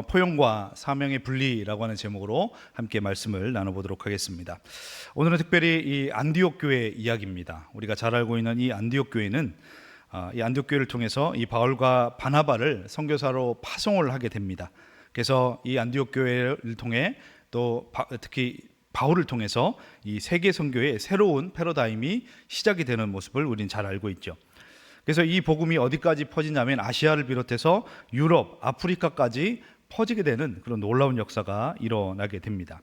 포용과 사명의 분리라고 하는 제목으로 함께 말씀을 나눠보도록 하겠습니다. 오늘은 특별히 이 안디옥 교회 이야기입니다. 우리가 잘 알고 있는 이 안디옥 교회는 이 안디옥 교회를 통해서 이 바울과 바나바를 선교사로 파송을 하게 됩니다. 그래서 이 안디옥 교회를 통해 또 특히 바울을 통해서 이 세계 선교의 새로운 패러다임이 시작이 되는 모습을 우리는 잘 알고 있죠. 그래서 이 복음이 어디까지 퍼지냐면 아시아를 비롯해서 유럽, 아프리카까지 퍼지게 되는 그런 놀라운 역사가 일어나게 됩니다.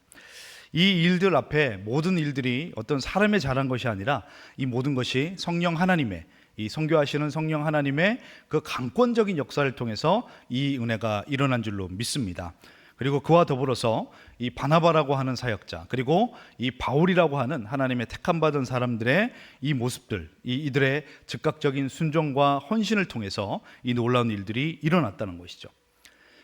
이 일들 앞에 모든 일들이 어떤 사람의 잘한 것이 아니라 이 모든 것이 성령 하나님의, 이 선교하시는 성령 하나님의 그 강권적인 역사를 통해서 이 은혜가 일어난 줄로 믿습니다. 그리고 그와 더불어서 이 바나바라고 하는 사역자, 그리고 이 바울이라고 하는 하나님의 택함 받은 사람들의 이 모습들, 이들의 즉각적인 순종과 헌신을 통해서 이 놀라운 일들이 일어났다는 것이죠.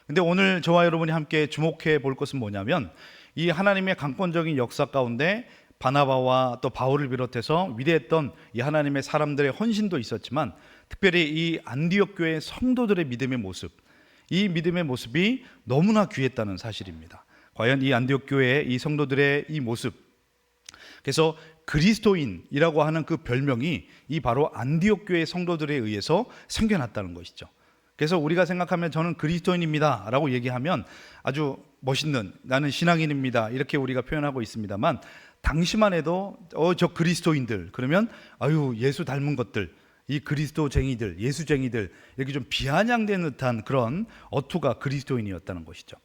근데 오늘 저와 여러분이 함께 주목해 볼 것은 뭐냐면 이 하나님의 강권적인 역사 가운데 바나바와 또 바울을 비롯해서 위대했던 이 하나님의 사람들의 헌신도 있었지만 특별히 이 안디옥 교회 성도들의 믿음의 모습, 이 믿음의 모습이 너무나 귀했다는 사실입니다. 과연 이 안디옥 교회의 이 성도들의 이 모습, 그래서 그리스도인이라고 하는 그 별명이 이 바로 안디옥 교회 성도들에 의해서 생겨났다는 것이죠. 그래서 우리가 생각하면 저는 그리스도인입니다 라고 얘기하면 아주 멋있는, 나는 신앙인입니다 이렇게 우리가 표현하고 있습니다만, 당시만 해도 저 그리스도인들 그러면 아유 예수 닮은 것들, 이 그리스도쟁이들, 예수쟁이들, 이렇게 좀 비아냥된 듯한 그런 어투가 그리스도인이었다는 것이죠.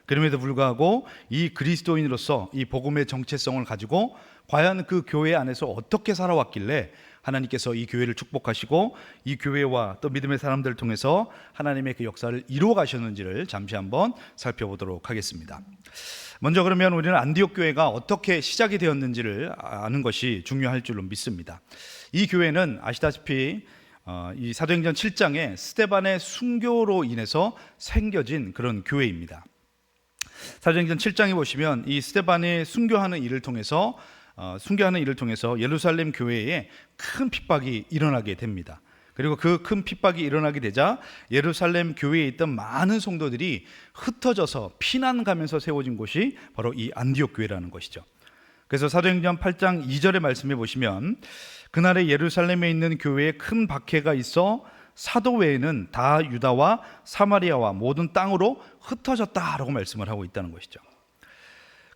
그럼에도 불구하고 이 그리스도인으로서 이 복음의 정체성을 가지고 과연 그 교회 안에서 어떻게 살아왔길래 하나님께서 이 교회를 축복하시고 이 교회와 또 믿음의 사람들을 통해서 하나님의 그 역사를 이루어 가셨는지를 잠시 한번 살펴보도록 하겠습니다. 먼저 그러면 우리는 안디옥 교회가 어떻게 시작이 되었는지를 아는 것이 중요할 줄로 믿습니다. 이 교회는 아시다시피 이 사도행전 7장에 스데반의 순교로 인해서 생겨진 그런 교회입니다. 사도행전 7장에 보시면 이 스데반의 순교하는 일을 통해서 예루살렘 교회에 큰 핍박이 일어나게 됩니다. 그리고 그 큰 핍박이 일어나게 되자 예루살렘 교회에 있던 많은 성도들이 흩어져서 피난 가면서 세워진 곳이 바로 이 안디옥 교회라는 것이죠. 그래서 사도행전 8장 2절의 말씀에 보시면 그날에 예루살렘에 있는 교회에 큰 박해가 있어 사도 외에는 다 유다와 사마리아와 모든 땅으로 흩어졌다라고 말씀을 하고 있다는 것이죠.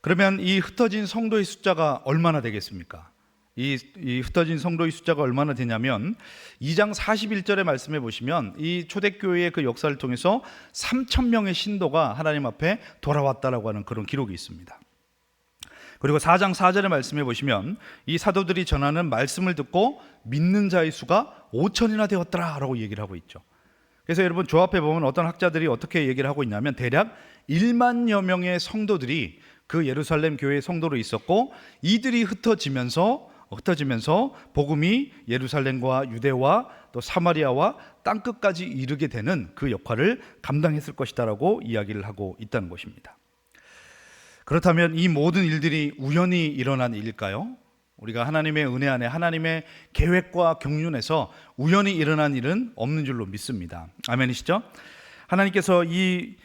그러면 이 흩어진 성도의 숫자가 얼마나 되겠습니까? 이 흩어진 성도의 숫자가 얼마나 되냐면 2장 41절의 말씀에 보시면 이 초대교회의 그 역사를 통해서 3,000명의 신도가 하나님 앞에 돌아왔다라고 하는 그런 기록이 있습니다. 그리고 4장 4절의 말씀에 보시면 이 사도들이 전하는 말씀을 듣고 믿는 자의 수가 5,000이나 되었더라라고 얘기를 하고 있죠. 그래서 여러분 조합해 보면 어떤 학자들이 어떻게 얘기를 하고 있냐면 대략 1만여 명의 성도들이 그 예루살렘 교회의 성도로 있었고 이들이 흩어지면서 복음이 예루살렘과 유대와 또 사마리아와 땅끝까지 이르게 되는 그 역할을 감당했을 것이다라고 이야기를 하고 있다는 것입니다. 그렇다면 이 모든 일들이 우연히 일어난 일일까요? 우리가 하나님의 은혜 안에 하나님의 계획과 경륜에서 우연히 일어난 일은 없는 줄로 믿습니다. 아멘이시죠? 하나님께서 이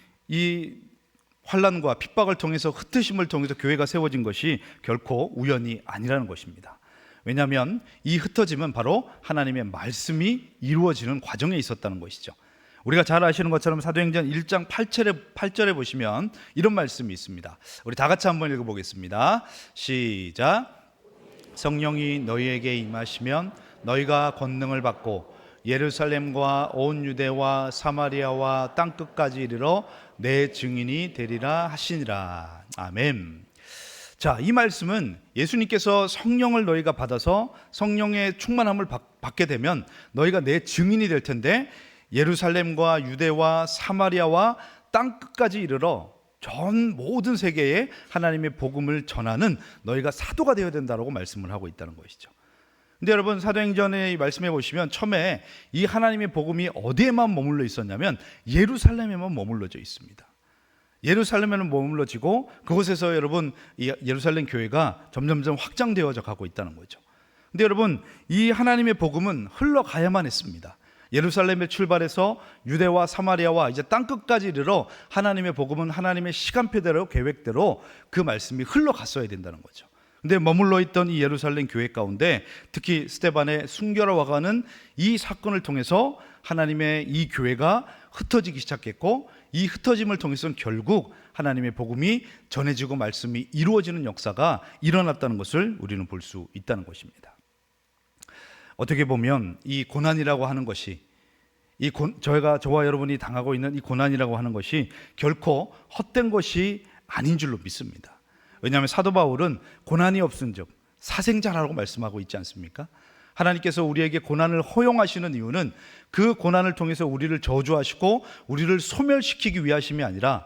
환난과 핍박을 통해서 흩으심을 통해서 교회가 세워진 것이 결코 우연이 아니라는 것입니다. 왜냐하면 이 흩어짐은 바로 하나님의 말씀이 이루어지는 과정에 있었다는 것이죠. 우리가 잘 아시는 것처럼 사도행전 1장 8절에 보시면 이런 말씀이 있습니다. 우리 다 같이 한번 읽어보겠습니다. 시작. 성령이 너희에게 임하시면 너희가 권능을 받고 예루살렘과 온 유대와 사마리아와 땅끝까지 이르러 내 증인이 되리라 하시니라. 아멘. 자, 이 말씀은 예수님께서 성령을 너희가 받아서 성령의 충만함을 받게 되면 너희가 내 증인이 될 텐데 예루살렘과 유대와 사마리아와 땅끝까지 이르러 전 모든 세계에 하나님의 복음을 전하는 너희가 사도가 되어야 된다고 말씀을 하고 있다는 것이죠. 근데 여러분 사도행전의 말씀해 보시면 처음에 이 하나님의 복음이 어디에만 머물러 있었냐면 예루살렘에만 머물러져 있습니다. 예루살렘에는 머물러지고 그곳에서 여러분 이 예루살렘 교회가 점점점 확장되어져 가고 있다는 거죠. 근데 여러분 이 하나님의 복음은 흘러가야만 했습니다. 예루살렘에 출발해서 유대와 사마리아와 이제 땅끝까지 이르러 하나님의 복음은 하나님의 시간표대로 계획대로 그 말씀이 흘러갔어야 된다는 거죠. 근데 머물러 있던 이 예루살렘 교회 가운데 특히 스데반의 순교로 와가는 이 사건을 통해서 하나님의 이 교회가 흩어지기 시작했고, 이 흩어짐을 통해서는 결국 하나님의 복음이 전해지고 말씀이 이루어지는 역사가 일어났다는 것을 우리는 볼 수 있다는 것입니다. 어떻게 보면 이 고난이라고 하는 것이, 저와 여러분이 당하고 있는 이 고난이라고 하는 것이 결코 헛된 것이 아닌 줄로 믿습니다. 왜냐하면 사도 바울은 고난이 없은즉 사생자라고 말씀하고 있지 않습니까? 하나님께서 우리에게 고난을 허용하시는 이유는 그 고난을 통해서 우리를 저주하시고 우리를 소멸시키기 위하심이 아니라,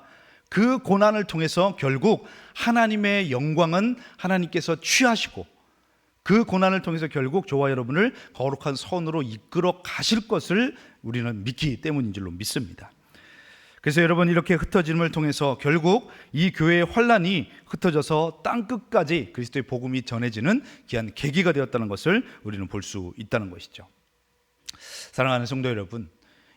그 고난을 통해서 결국 하나님의 영광은 하나님께서 취하시고, 그 고난을 통해서 결국 저와 여러분을 거룩한 선으로 이끌어 가실 것을 우리는 믿기 때문인 줄로 믿습니다. 그래서 여러분, 이렇게 흩어짐을 통해서 결국 이 교회의 환란이 흩어져서 땅끝까지 그리스도의 복음이 전해지는 귀한 계기가 되었다는 것을 우리는 볼 수 있다는 것이죠. 사랑하는 성도 여러분,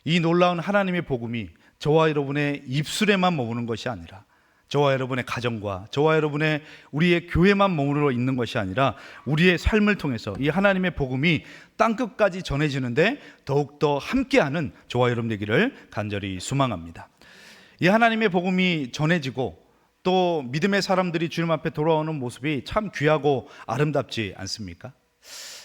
이 놀라운 하나님의 복음이 저와 여러분의 입술에만 머무는 것이 아니라, 저와 여러분의 가정과 저와 여러분의 우리의 교회만 머무르러 있는 것이 아니라, 우리의 삶을 통해서 이 하나님의 복음이 땅끝까지 전해지는데 더욱더 함께하는 저와 여러분 되기를 간절히 소망합니다. 이 하나님의 복음이 전해지고 또 믿음의 사람들이 주님 앞에 돌아오는 모습이 참 귀하고 아름답지 않습니까?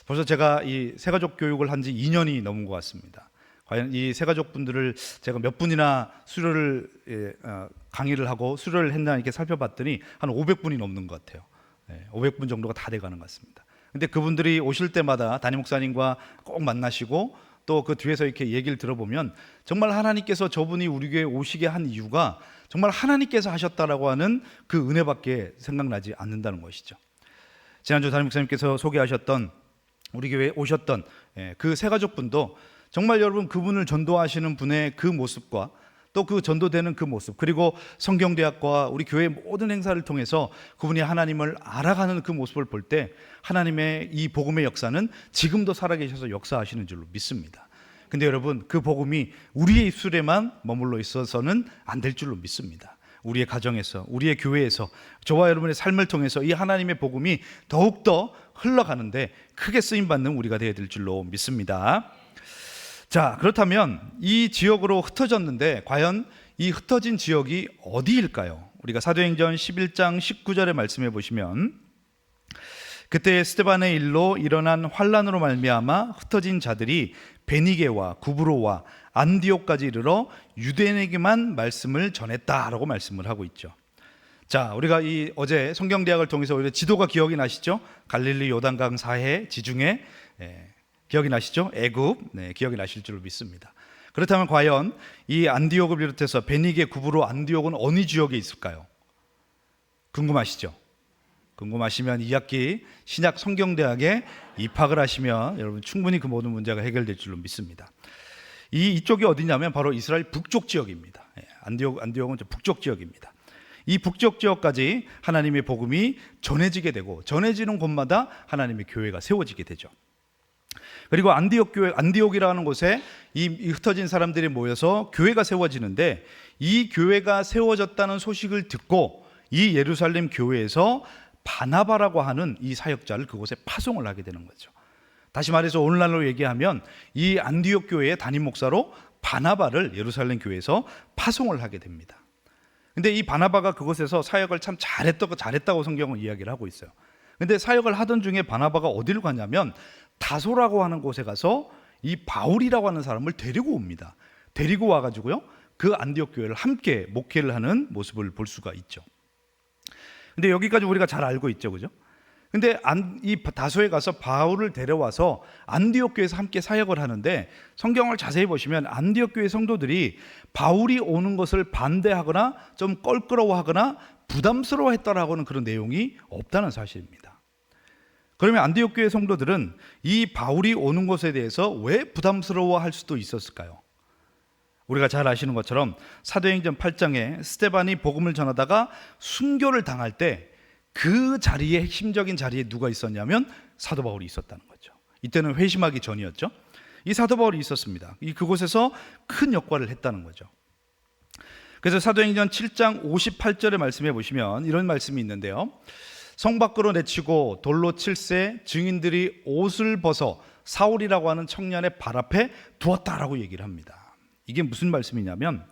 벌써 제가 이 새가족 교육을 한 지 2년이 넘은 것 같습니다. 과연 이 새가족 분들을 제가 몇 분이나 수료를 강의를 하고 수료를 했나 이렇게 살펴봤더니 한 500분이 넘는 것 같아요. 500분 정도가 다 돼가는 것 같습니다. 근데 그분들이 오실 때마다 담임 목사님과 꼭 만나시고 또 그 뒤에서 이렇게 얘기를 들어보면 정말 하나님께서 저분이 우리 교회에 오시게 한 이유가 정말 하나님께서 하셨다라고 하는 그 은혜밖에 생각나지 않는다는 것이죠. 지난주 담임 목사님께서 소개하셨던 우리 교회에 오셨던 그 새가족분도 정말 여러분, 그분을 전도하시는 분의 그 모습과 또 그 전도되는 그 모습, 그리고 성경대학과 우리 교회 모든 행사를 통해서 그분이 하나님을 알아가는 그 모습을 볼 때 하나님의 이 복음의 역사는 지금도 살아계셔서 역사하시는 줄로 믿습니다. 근데 여러분, 그 복음이 우리의 입술에만 머물러 있어서는 안 될 줄로 믿습니다. 우리의 가정에서, 우리의 교회에서, 저와 여러분의 삶을 통해서 이 하나님의 복음이 더욱더 흘러가는데 크게 쓰임받는 우리가 되어야 될 줄로 믿습니다. 자, 그렇다면 이 지역으로 흩어졌는데 과연 이 흩어진 지역이 어디일까요? 우리가 사도행전 11장 19절의 말씀해 보시면, 그때 스데반의 일로 일어난 환란으로 말미암아 흩어진 자들이 베니게와 구브로와 안디옥까지 이르러 유대인에게만 말씀을 전했다라고 말씀을 하고 있죠. 자, 우리가 이 어제 성경대학을 통해서 오히려 지도가 기억이 나시죠? 갈릴리 요단강 사해 지중해, 기억이 나시죠? 애굽, 기억이 나실 줄 믿습니다. 그렇다면 과연 이 안디옥을 비롯해서 베니게, 구브로, 안디옥은 어느 지역에 있을까요? 궁금하시죠? 궁금하시면 2학기 신약 성경대학에 입학을 하시면 여러분 충분히 그 모든 문제가 해결될 줄로 믿습니다. 이쪽이 어디냐면 바로 이스라엘 북쪽 지역입니다. 안디옥은 북쪽 지역입니다. 이 북쪽 지역까지 하나님의 복음이 전해지게 되고, 전해지는 곳마다 하나님의 교회가 세워지게 되죠. 그리고 안디옥 교회, 안디옥이라는 곳에 이 흩어진 사람들이 모여서 교회가 세워지는데, 이 교회가 세워졌다는 소식을 듣고 이 예루살렘 교회에서 바나바라고 하는 이 사역자를 그곳에 파송을 하게 되는 거죠. 다시 말해서 오늘날로 얘기하면 이 안디옥 교회의 담임 목사로 바나바를 예루살렘 교회에서 파송을 하게 됩니다. 근데 이 바나바가 그곳에서 사역을 참 잘했다고 성경은 이야기를 하고 있어요. 근데 사역을 하던 중에 바나바가 어디를 가냐면 다소라고 하는 곳에 가서 이 바울이라고 하는 사람을 데리고 옵니다. 데리고 와가지고요, 그 안디옥 교회를 함께 목회를 하는 모습을 볼 수가 있죠. 근데 여기까지 우리가 잘 알고 있죠, 그죠? 근데 이 다소에 가서 바울을 데려와서 안디옥 교회에서 함께 사역을 하는데, 성경을 자세히 보시면 안디옥 교회 성도들이 바울이 오는 것을 반대하거나 좀 껄끄러워하거나 부담스러워했다라고는 그런 내용이 없다는 사실입니다. 그러면 안디옥 교회 성도들은 이 바울이 오는 것에 대해서 왜 부담스러워할 수도 있었을까요? 우리가 잘 아시는 것처럼 사도행전 8장에 스데반이 복음을 전하다가 순교를 당할 때 그 자리에, 핵심적인 자리에 누가 있었냐면 사도 바울이 있었다는 거죠. 이때는 회심하기 전이었죠. 이 사도 바울이 있었습니다. 이 그곳에서 큰 역할을 했다는 거죠. 그래서 사도행전 7장 58절의 말씀해 보시면 이런 말씀이 있는데요. 성 밖으로 내치고 돌로 칠세 증인들이 옷을 벗어 사울이라고 하는 청년의 발 앞에 두었다라고 얘기를 합니다. 이게 무슨 말씀이냐면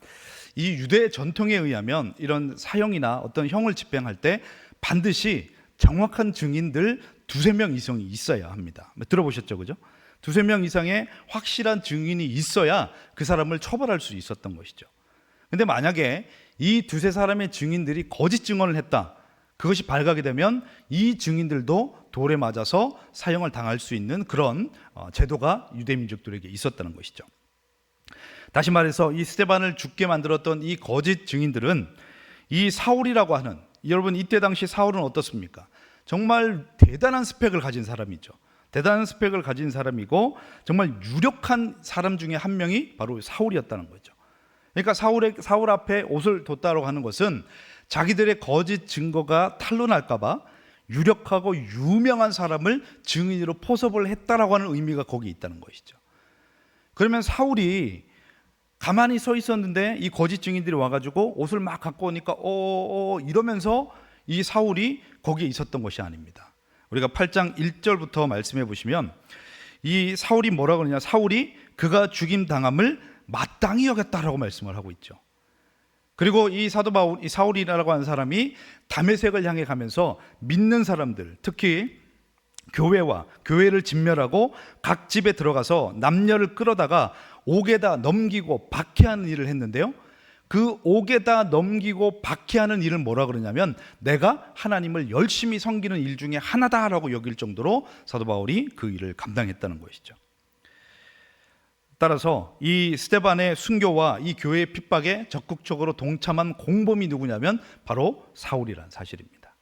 이 유대 전통에 의하면 이런 사형이나 어떤 형을 집행할 때 반드시 정확한 증인들 두세 명 이상이 있어야 합니다. 들어보셨죠? 그죠? 두세 명 이상의 확실한 증인이 있어야 그 사람을 처벌할 수 있었던 것이죠. 근데 만약에 이 두세 사람의 증인들이 거짓 증언을 했다, 그것이 발각이 되면 이 증인들도 돌에 맞아서 사형을 당할 수 있는 그런 제도가 유대민족들에게 있었다는 것이죠. 다시 말해서 이 스데반을 죽게 만들었던 이 거짓 증인들은 이 사울이라고 하는, 여러분 이때 당시 사울은 어떻습니까? 정말 대단한 스펙을 가진 사람이죠. 대단한 스펙을 가진 사람이고 정말 유력한 사람 중에 한 명이 바로 사울이었다는 거죠. 그러니까 사울 앞에 옷을 뒀다고 하는 것은 자기들의 거짓 증거가 탄로날까 봐 유력하고 유명한 사람을 증인으로 포섭을 했다라고 하는 의미가 거기에 있다는 것이죠. 그러면 사울이 가만히 서 있었는데 이 거짓 증인들이 와가지고 옷을 막 갖고 오니까 이러면서 이 사울이 거기에 있었던 것이 아닙니다. 우리가 8장 1절부터 말씀해 보시면 이 사울이 뭐라고 그러냐, 사울이 그가 죽임 당함을 마땅히 여겼다라고 말씀을 하고 있죠. 그리고 이 사도 바울, 이 사울이라고 하는 사람이 다메섹을 향해 가면서 믿는 사람들, 특히 교회를 진멸하고 각 집에 들어가서 남녀를 끌어다가 옥에다 넘기고 박해하는 일을 했는데요, 그 옥에다 넘기고 박해하는 일을 뭐라 그러냐면 내가 하나님을 열심히 섬기는 일 중에 하나다라고 여길 정도로 사도 바울이 그 일을 감당했다는 것이죠. 따라서 이 스데반의 순교와 이 교회의 핍박에 적극적으로 동참한 공범이 누구냐면 바로 사울이라는 사실입니다.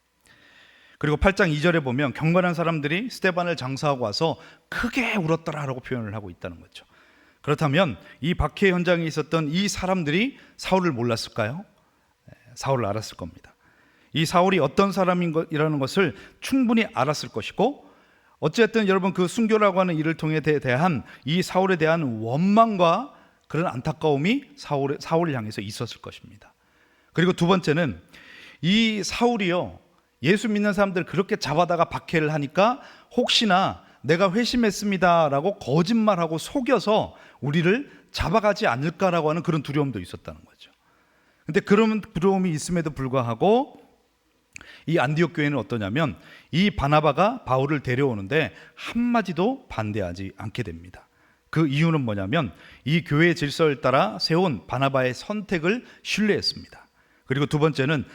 그리고 8장 2절에 보면 경건한 사람들이 스데반을 장사하고 와서 크게 울었더라라고 표현을 하고 있다는 거죠. 그렇다면 이 박해 현장에 있었던 이 사람들이 사울을 몰랐을까요? 사울을 알았을 겁니다. 이 사울이 어떤 사람이라는 것을 충분히 알았을 것이고, 어쨌든 여러분 그 순교라고 하는 일을 통해 대한 이 사울에 대한 원망과 그런 안타까움이 사울을 향해서 있었을 것입니다. 그리고 두 번째는 이 사울이요, 예수 믿는 사람들 그렇게 잡아다가 박해를 하니까 혹시나 내가 회심했습니다라고 거짓말하고 속여서 우리를 잡아가지 않을까라고 하는 그런 두려움도 있었다는 거죠. 근데 그런 두려움이 있음에도 불구하고 이 안디옥 교회는 어떠냐면 이 바나바가 바울을 데려오는데 한마디도 반대하지 않게 됩니다. 그 이유는 뭐냐면 이 교회의 질서를 따라 세운 바나바의 선택을 신뢰했습니다. 그리고 두 번째는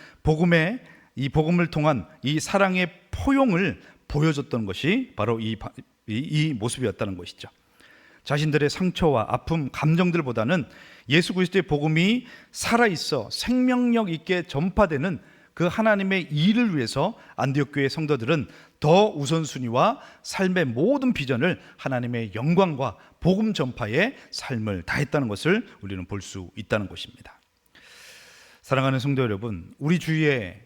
이 복음을 통한 이 사랑의 포용을 보여줬던 것이 바로 이 모습이었다는 것이죠. 자신들의 상처와 아픔, 감정들보다는 예수 그리스도의 복음이 살아있어 생명력 있게 전파되는 그 하나님의 일을 위해서 안디옥 교회 성도들은 더 우선순위와 삶의 모든 비전을 하나님의 영광과 복음 전파에 삶을 다했다는 것을 우리는 볼 수 있다는 것입니다. 사랑하는 성도 여러분, 우리 주위에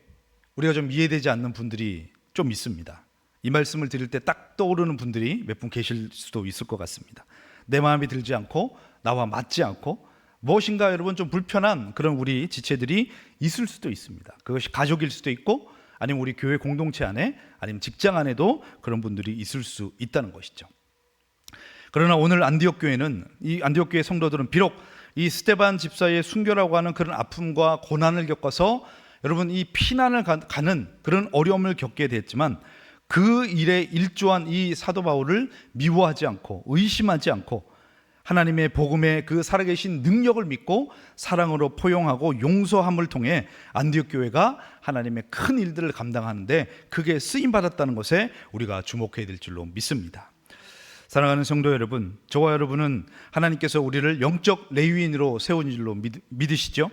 우리가 좀 이해되지 않는 분들이 좀 있습니다. 이 말씀을 드릴 때 딱 떠오르는 분들이 몇 분 계실 수도 있을 것 같습니다. 내 마음이 들지 않고 나와 맞지 않고 무엇인가 여러분 좀 불편한 그런 우리 지체들이 있을 수도 있습니다. 그것이 가족일 수도 있고 아니면 우리 교회 공동체 안에 아니면 직장 안에도 그런 분들이 있을 수 있다는 것이죠. 그러나 오늘 안디옥 교회는, 이 안디옥 교회 성도들은 비록 이 스데반 집사의 순교라고 하는 그런 아픔과 고난을 겪어서 여러분 이 피난을 가는 그런 어려움을 겪게 됐지만 그 일에 일조한 이 사도 바울을 미워하지 않고 의심하지 않고 하나님의 복음의 그 살아계신 능력을 믿고 사랑으로 포용하고 용서함을 통해 안디옥 교회가 하나님의 큰 일들을 감당하는데 그게 쓰임받았다는 것에 우리가 주목해야 될 줄로 믿습니다. 사랑하는 성도 여러분, 저와 여러분은 하나님께서 우리를 영적 레위인으로 세운 줄로 믿으시죠?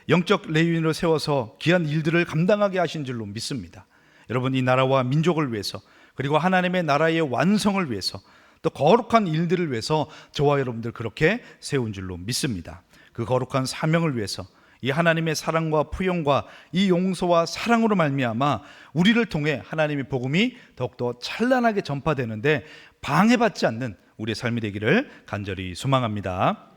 영적 레위인으로 세워서 귀한 일들을 감당하게 하신 줄로 믿습니다. 여러분, 이 나라와 민족을 위해서, 그리고 하나님의 나라의 완성을 위해서, 또 거룩한 일들을 위해서 저와 여러분들 그렇게 세운 줄로 믿습니다. 그 거룩한 사명을 위해서 이 하나님의 사랑과 포용과 이 용서와 사랑으로 말미암아 우리를 통해 하나님의 복음이 더욱더 찬란하게 전파되는데 방해받지 않는 우리의 삶이 되기를 간절히 소망합니다.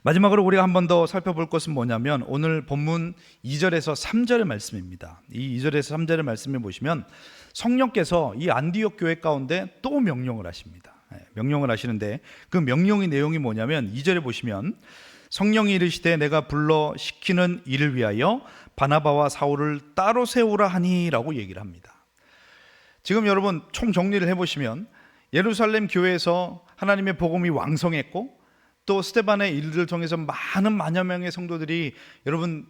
마지막으로 우리가 한 번 더 살펴볼 것은 뭐냐면 오늘 본문 2절에서 3절의 말씀입니다. 이 2절에서 3절의 말씀을 보시면 성령께서 이 안디옥 교회 가운데 또 명령을 하십니다. 명령을 하시는데 그 명령의 내용이 뭐냐면 2절에 보시면 성령이 이르시되 내가 불러 시키는 일을 위하여 바나바와 사울을 따로 세우라 하니라고 얘기를 합니다. 지금 여러분 총 정리를 해보시면 예루살렘 교회에서 하나님의 복음이 왕성했고 또 스데반의 일들을 통해서 많은 만여 명의 성도들이 여러분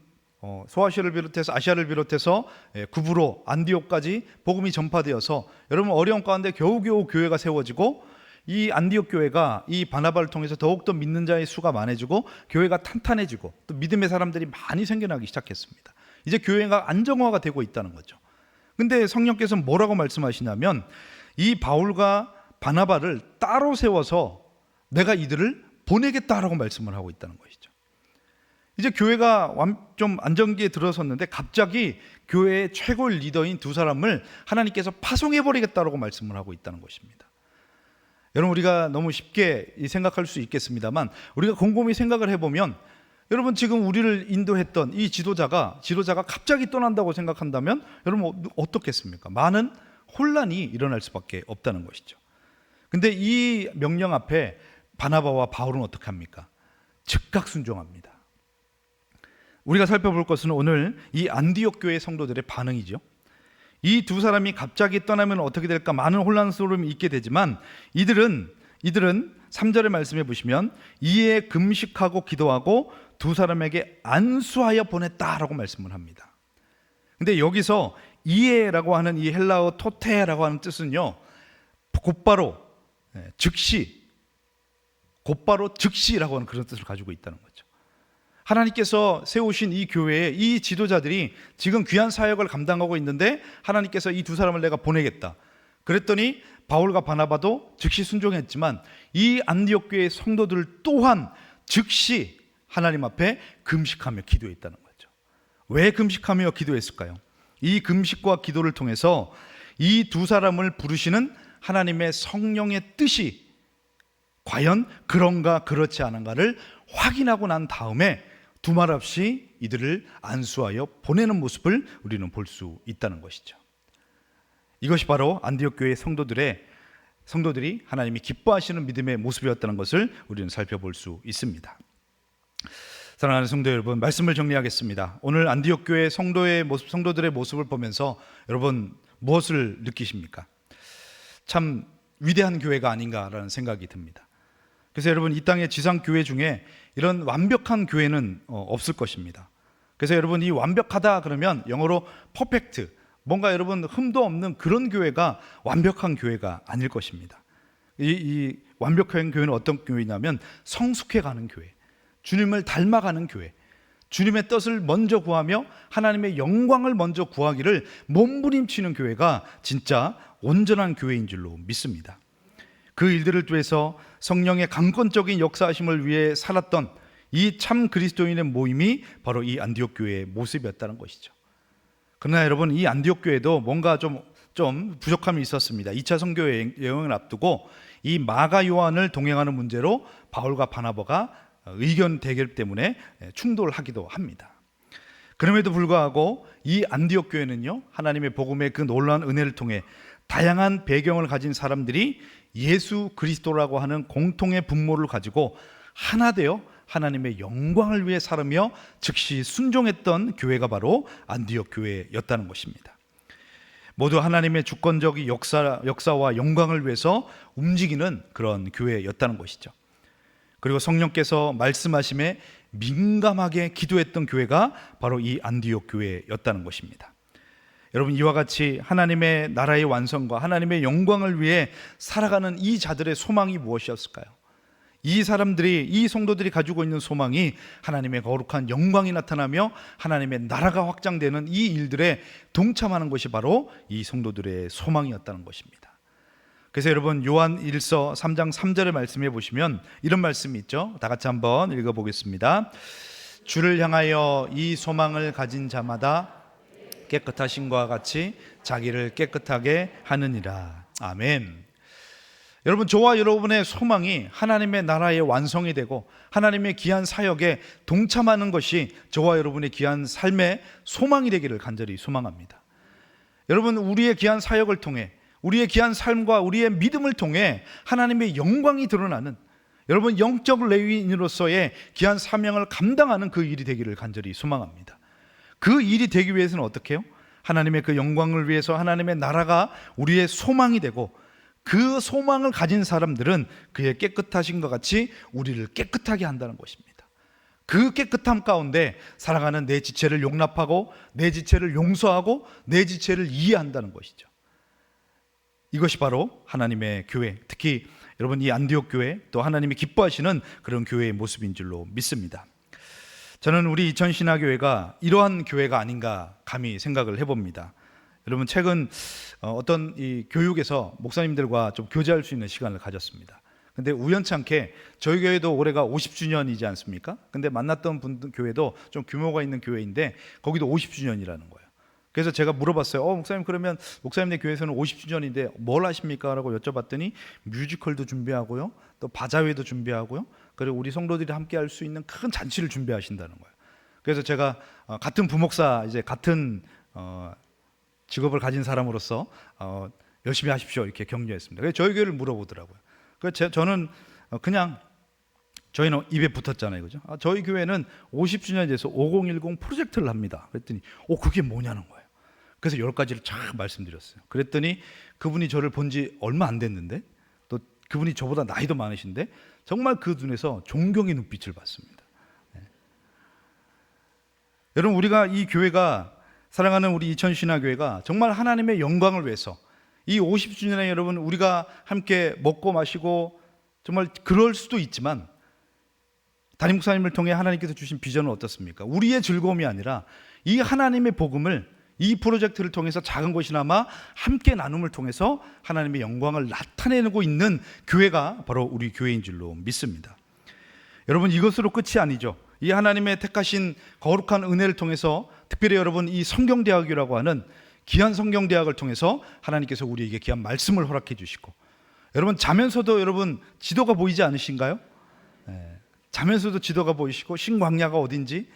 소아시아를 비롯해서 아시아를 비롯해서 구브로 안디옥까지 복음이 전파되어서 여러분 어려운 가운데 겨우겨우 교회가 세워지고 이 안디옥 교회가 이 바나바를 통해서 더욱더 믿는 자의 수가 많아지고 교회가 탄탄해지고 또 믿음의 사람들이 많이 생겨나기 시작했습니다. 이제 교회가 안정화가 되고 있다는 거죠. 근데 성령께서 뭐라고 말씀하시냐면 이 바울과 바나바를 따로 세워서 내가 이들을 보내겠다라고 말씀을 하고 있다는 것이죠. 이제 교회가 좀 안정기에 들어섰는데 갑자기 교회의 최고 리더인 두 사람을 하나님께서 파송해버리겠다라고 말씀을 하고 있다는 것입니다. 여러분 우리가 너무 쉽게 생각할 수 있겠습니다만 우리가 곰곰이 생각을 해보면 여러분 지금 우리를 인도했던 이 지도자가 갑자기 떠난다고 생각한다면 여러분 어떻겠습니까? 많은 혼란이 일어날 수밖에 없다는 것이죠. 근데 이 명령 앞에 바나바와 바울은 어떻게 합니까? 즉각 순종합니다. 우리가 살펴볼 것은 오늘 이 안디옥 교회 성도들의 반응이죠. 이 두 사람이 갑자기 떠나면 어떻게 될까 많은 혼란스러움이 있게 되지만 이들은 3절의 말씀해 보시면 이에 금식하고 기도하고 두 사람에게 안수하여 보냈다라고 말씀을 합니다. 근데 여기서 이에라고 하는 이 헬라어 토테라고 하는 뜻은요 곧바로 즉시라고 하는 그런 뜻을 가지고 있다는 거죠. 하나님께서 세우신 이 교회에 이 지도자들이 지금 귀한 사역을 감당하고 있는데 하나님께서 이 두 사람을 내가 보내겠다. 그랬더니 바울과 바나바도 즉시 순종했지만 이 안디옥 교회의 성도들 또한 즉시 하나님 앞에 금식하며 기도했다는 거죠. 왜 금식하며 기도했을까요? 이 금식과 기도를 통해서 이 두 사람을 부르시는 하나님의 성령의 뜻이 과연 그런가 그렇지 않은가를 확인하고 난 다음에 두말 없이 이들을 안수하여 보내는 모습을 우리는 볼 수 있다는 것이죠. 이것이 바로 안디옥 교회 성도들이 하나님이 기뻐하시는 믿음의 모습이었다는 것을 우리는 살펴볼 수 있습니다. 사랑하는 성도 여러분, 말씀을 정리하겠습니다. 오늘 안디옥 교회 성도들의 모습을 보면서 여러분 무엇을 느끼십니까? 참 위대한 교회가 아닌가라는 생각이 듭니다. 그래서 여러분 이 땅의 지상교회 중에 이런 완벽한 교회는 없을 것입니다. 그래서 여러분 이 완벽하다 그러면 영어로 퍼펙트, 뭔가 여러분 흠도 없는 그런 교회가 완벽한 교회가 아닐 것입니다. 이 완벽한 교회는 어떤 교회냐면 성숙해가는 교회, 주님을 닮아가는 교회, 주님의 뜻을 먼저 구하며 하나님의 영광을 먼저 구하기를 몸부림치는 교회가 진짜 온전한 교회인 줄로 믿습니다. 그 일들을 통해서 성령의 강권적인 역사하심을 위해 살았던 이 참 그리스도인의 모임이 바로 이 안디옥 교회의 모습이었다는 것이죠. 그러나 여러분 이 안디옥 교회도 뭔가 좀 부족함이 있었습니다. 2차 선교 여행을 앞두고 이 마가 요한을 동행하는 문제로 바울과 바나바가 의견 대결 때문에 충돌하기도 합니다. 그럼에도 불구하고 이 안디옥 교회는요 하나님의 복음의 그 놀라운 은혜를 통해 다양한 배경을 가진 사람들이 예수 그리스도라고 하는 공통의 분모를 가지고 하나 되어 하나님의 영광을 위해 살으며 즉시 순종했던 교회가 바로 안디옥 교회였다는 것입니다. 모두 하나님의 주권적인 역사와 영광을 위해서 움직이는 그런 교회였다는 것이죠. 그리고 성령께서 말씀하심에 민감하게 기도했던 교회가 바로 이 안디옥 교회였다는 것입니다. 여러분 이와 같이 하나님의 나라의 완성과 하나님의 영광을 위해 살아가는 이 자들의 소망이 무엇이었을까요? 이 성도들이 가지고 있는 소망이 하나님의 거룩한 영광이 나타나며 하나님의 나라가 확장되는 이 일들에 동참하는 것이 바로 이 성도들의 소망이었다는 것입니다. 그래서 여러분 요한 1서 3장 3절의 말씀해 보시면 이런 말씀이 있죠. 다 같이 한번 읽어보겠습니다. 주를 향하여 이 소망을 가진 자마다 깨끗하심과 같이 자기를 깨끗하게 하느니라. 아멘. 여러분, 저와 여러분의 소망이 하나님의 나라의 완성이 되고 하나님의 귀한 사역에 동참하는 것이 저와 여러분의 귀한 삶의 소망이 되기를 간절히 소망합니다. 여러분, 우리의 귀한 사역을 통해, 우리의 귀한 삶과 우리의 믿음을 통해 하나님의 영광이 드러나는, 여러분 영적 레위인으로서의 귀한 사명을 감당하는 그 일이 되기를 간절히 소망합니다. 그 일이 되기 위해서는 어떻게 해요? 하나님의 그 영광을 위해서 하나님의 나라가 우리의 소망이 되고, 그 소망을 가진 사람들은 그의 깨끗하신 것 같이 우리를 깨끗하게 한다는 것입니다. 그 깨끗함 가운데 살아가는 내 지체를 용납하고 내 지체를 용서하고 내 지체를 이해한다는 것이죠. 이것이 바로 하나님의 교회, 특히 여러분 이 안디옥 교회, 또 하나님이 기뻐하시는 그런 교회의 모습인 줄로 믿습니다. 저는 우리 이천신화교회가 이러한 교회가 아닌가 감히 생각을 해봅니다. 여러분, 최근 어떤 이 교육에서 목사님들과 좀 교제할 수 있는 시간을 가졌습니다. 근데 우연찮게 저희 교회도 올해가 50주년이지 않습니까? 근데 만났던 분들 교회도 좀 규모가 있는 교회인데 거기도 50주년이라는 거예요. 그래서 제가 물어봤어요. 목사님, 그러면 목사님네 교회에서는 50주년인데 뭘 하십니까? 라고 여쭤봤더니 뮤지컬도 준비하고요, 또 바자회도 준비하고요, 그리고 우리 성도들이 함께 할 수 있는 큰 잔치를 준비하신다는 거예요. 그래서 제가 같은 부목사, 이제 같은 직업을 가진 사람으로서 열심히 하십시오 이렇게 격려했습니다. 그래서 저희 교회를 물어보더라고요. 그래서 저는 그냥, 저희는 입에 붙었잖아요, 그죠? 저희 교회는 50주년에 대해서 5010 프로젝트를 합니다. 그랬더니 그게 뭐냐는 거예요. 그래서 10가지를 쫙 말씀드렸어요. 그랬더니 그분이 저를 본 지 얼마 안 됐는데, 또 그분이 저보다 나이도 많으신데 정말 그 눈에서 존경의 눈빛을 받습니다. 네. 여러분, 우리가 이 교회가, 사랑하는 우리 이천신화교회가 정말 하나님의 영광을 위해서 이 50주년에 여러분 우리가 함께 먹고 마시고, 정말 그럴 수도 있지만 담임 목사님을 통해 하나님께서 주신 비전은 어떻습니까? 우리의 즐거움이 아니라 이 하나님의 복음을, 이 프로젝트를 통해서 작은 것이나마 함께 나눔을 통해서 하나님의 영광을 나타내고 있는 교회가 바로 우리 교회인 줄로 믿습니다. 여러분, 이것으로 끝이 아니죠. 이 하나님의 택하신 거룩한 은혜를 통해서, 특별히 여러분 이 성경대학이라고 하는 귀한 성경대학을 통해서 하나님께서 우리에게 귀한 말씀을 허락해 주시고, 여러분 자면서도 여러분 지도가 보이지 않으신가요? 자면서도 지도가 보이시고, 신광야가 어딘지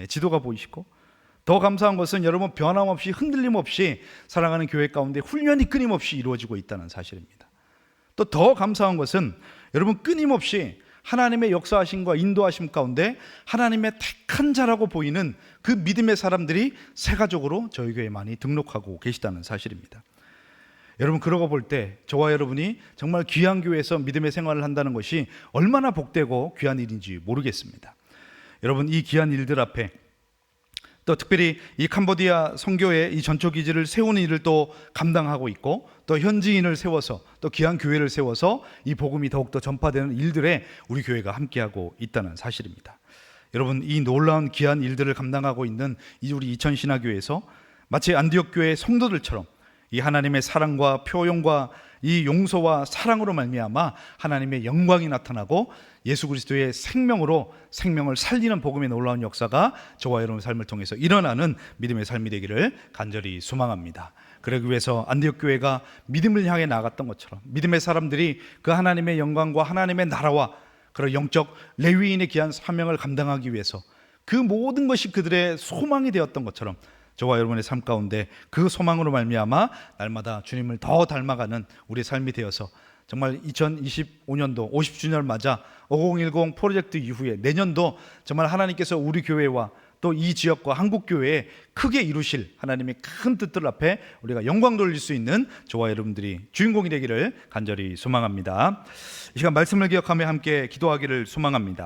지도가 보이시고, 더 감사한 것은 여러분 변함없이 흔들림 없이 사랑하는 교회 가운데 훈련이 끊임없이 이루어지고 있다는 사실입니다. 또 더 감사한 것은 여러분 끊임없이 하나님의 역사하심과 인도하심 가운데 하나님의 택한 자라고 보이는 그 믿음의 사람들이 세가족으로 저희 교회에 많이 등록하고 계시다는 사실입니다. 여러분, 그러고 볼 때 저와 여러분이 정말 귀한 교회에서 믿음의 생활을 한다는 것이 얼마나 복되고 귀한 일인지 모르겠습니다. 여러분, 이 귀한 일들 앞에, 또 특별히 이 캄보디아 선교회 이 전초기지를 세우는 일을 또 감당하고 있고, 또 현지인을 세워서 또 귀한 교회를 세워서 이 복음이 더욱더 전파되는 일들에 우리 교회가 함께하고 있다는 사실입니다. 여러분, 이 놀라운 귀한 일들을 감당하고 있는 이 우리 이천신화교회에서 마치 안디옥 교회 성도들처럼 이 하나님의 사랑과 표용과 이 용서와 사랑으로 말미암아 하나님의 영광이 나타나고 예수 그리스도의 생명으로 생명을 살리는 복음의 놀라운 역사가 저와 여러분의 삶을 통해서 일어나는 믿음의 삶이 되기를 간절히 소망합니다. 그러기 위해서 안디옥 교회가 믿음을 향해 나갔던 것처럼 믿음의 사람들이 그 하나님의 영광과 하나님의 나라와 그런 영적 레위인의 귀한 사명을 감당하기 위해서 그 모든 것이 그들의 소망이 되었던 것처럼 저와 여러분의 삶 가운데 그 소망으로 말미암아 날마다 주님을 더 닮아가는 우리의 삶이 되어서 정말 2025년도 50주년을 맞아 5010 프로젝트 이후에 내년도 정말 하나님께서 우리 교회와 또 이 지역과 한국교회에 크게 이루실 하나님의 큰 뜻들 앞에 우리가 영광 돌릴 수 있는 저와 여러분들이 주인공이 되기를 간절히 소망합니다. 이 시간 말씀을 기억하며 함께 기도하기를 소망합니다.